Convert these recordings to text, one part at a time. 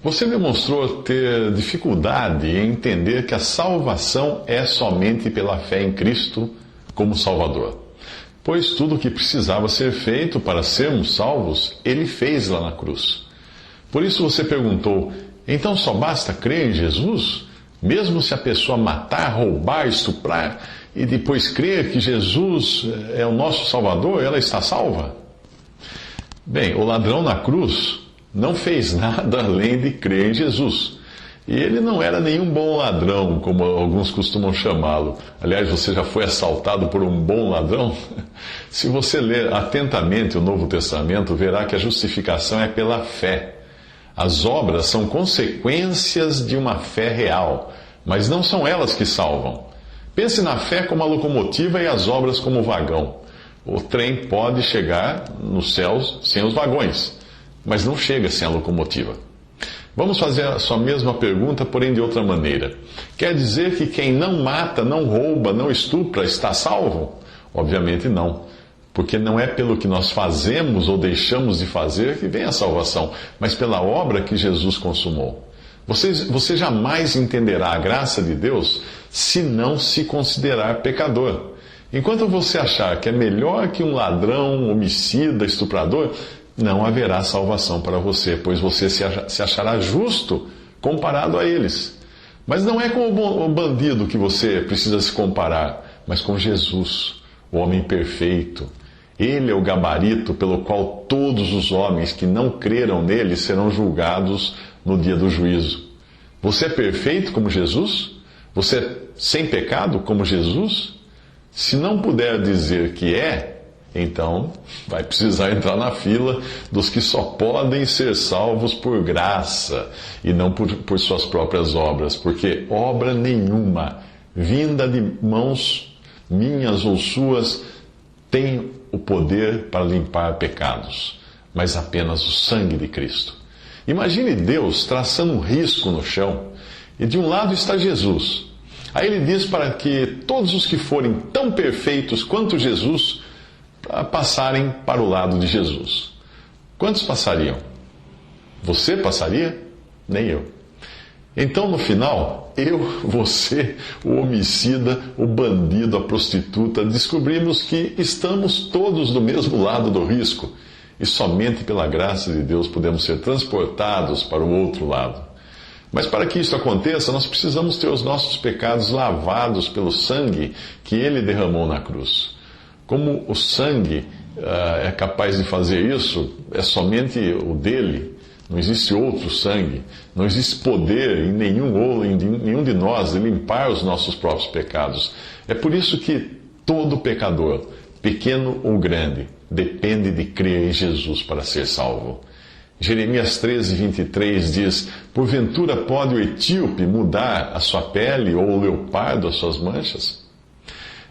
Você demonstrou ter dificuldade em entender que a salvação é somente pela fé em Cristo como Salvador, pois tudo o que precisava ser feito para sermos salvos, Ele fez lá na cruz. Por isso você perguntou: então só basta crer em Jesus? Mesmo se a pessoa matar, roubar, estuprar e depois crer que Jesus é o nosso Salvador, ela está salva? Bem, o ladrão na cruz não fez nada além de crer em Jesus. E ele não era nenhum bom ladrão, como alguns costumam chamá-lo. Aliás, você já foi assaltado por um bom ladrão? Se você ler atentamente o Novo Testamento, verá que a justificação é pela fé. As obras são consequências de uma fé real, mas não são elas que salvam. Pense na fé como a locomotiva e as obras como o vagão. O trem pode chegar nos céus sem os vagões, mas não chega sem a locomotiva. Vamos fazer a sua mesma pergunta, porém de outra maneira. Quer dizer que quem não mata, não rouba, não estupra, está salvo? Obviamente não, porque não é pelo que nós fazemos ou deixamos de fazer que vem a salvação, mas pela obra que Jesus consumou. Você jamais entenderá a graça de Deus se não se considerar pecador. Enquanto você achar que é melhor que um ladrão, homicida, estuprador, não haverá salvação para você, pois você se achará justo comparado a eles. Mas não é com o bandido que você precisa se comparar, mas com Jesus, o homem perfeito. Ele é o gabarito pelo qual todos os homens que não creram nele serão julgados no dia do juízo. Você é perfeito como Jesus? Você é sem pecado como Jesus? Se não puder dizer que é, então vai precisar entrar na fila dos que só podem ser salvos por graça e não por suas próprias obras, porque obra nenhuma, vinda de mãos minhas ou suas, tem o poder para limpar pecados, mas apenas o sangue de Cristo. Imagine Deus traçando um risco no chão, e de um lado está Jesus. Aí ele diz para que todos os que forem tão perfeitos quanto Jesus passarem para o lado de Jesus. Quantos passariam? Você passaria? Nem eu. Então, no final, eu, você, o homicida, o bandido, a prostituta, descobrimos que estamos todos do mesmo lado do risco e somente pela graça de Deus podemos ser transportados para o outro lado. Mas para que isso aconteça, nós precisamos ter os nossos pecados lavados pelo sangue que Ele derramou na cruz. Como o sangue é capaz de fazer isso, é somente o dele. Não existe outro sangue. Não existe poder em nenhum de nós de limpar os nossos próprios pecados. É por isso que todo pecador, pequeno ou grande, depende de crer em Jesus para ser salvo. Jeremias 13:23 diz: porventura pode o etíope mudar a sua pele ou o leopardo as suas manchas?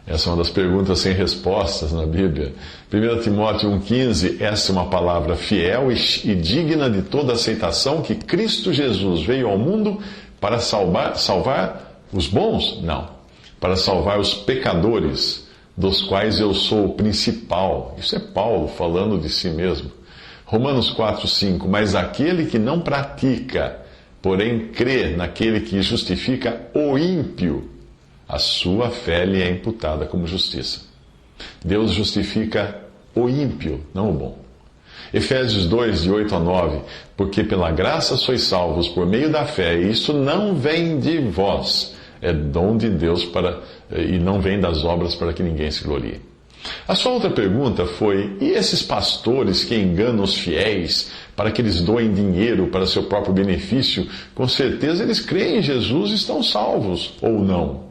Essa é uma das perguntas sem respostas na Bíblia. 1 Timóteo 1,15, essa é uma palavra fiel e digna de toda aceitação, que Cristo Jesus veio ao mundo para salvar os bons? Não. Para salvar os pecadores, dos quais eu sou o principal. Isso é Paulo falando de si mesmo. Romanos 4,5, mas aquele que não pratica, porém crê naquele que justifica o ímpio, a sua fé lhe é imputada como justiça. Deus justifica o ímpio, não o bom. Efésios 2, de 8 a 9, porque pela graça sois salvos por meio da fé, e isso não vem de vós, é dom de Deus e não vem das obras para que ninguém se glorie. A sua outra pergunta foi: e esses pastores que enganam os fiéis para que eles doem dinheiro para seu próprio benefício, com certeza eles creem em Jesus e estão salvos, ou não?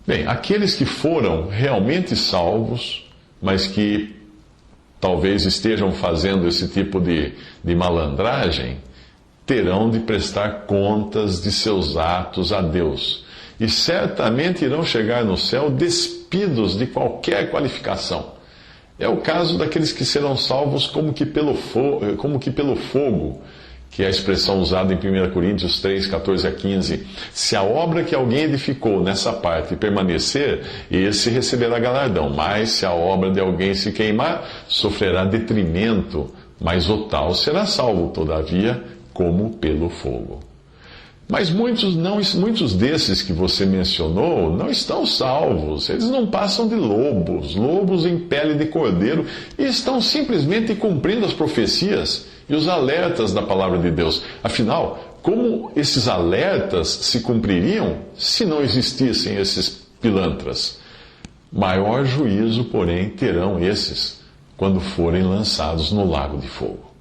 Bem, aqueles que foram realmente salvos, mas que talvez estejam fazendo esse tipo de malandragem, terão de prestar contas de seus atos a Deus. E certamente irão chegar no céu despidos de qualquer qualificação. É o caso daqueles que serão salvos como que pelo fogo, que é a expressão usada em 1 Coríntios 3, 14 a 15. Se a obra que alguém edificou nessa parte permanecer, esse receberá galardão. Mas se a obra de alguém se queimar, sofrerá detrimento, mas o tal será salvo, todavia, como pelo fogo. Mas muitos desses que você mencionou não estão salvos. Eles não passam de lobos em pele de cordeiro, e estão simplesmente cumprindo as profecias e os alertas da palavra de Deus. Afinal, como esses alertas se cumpririam se não existissem esses pilantras? Maior juízo, porém, terão esses quando forem lançados no lago de fogo.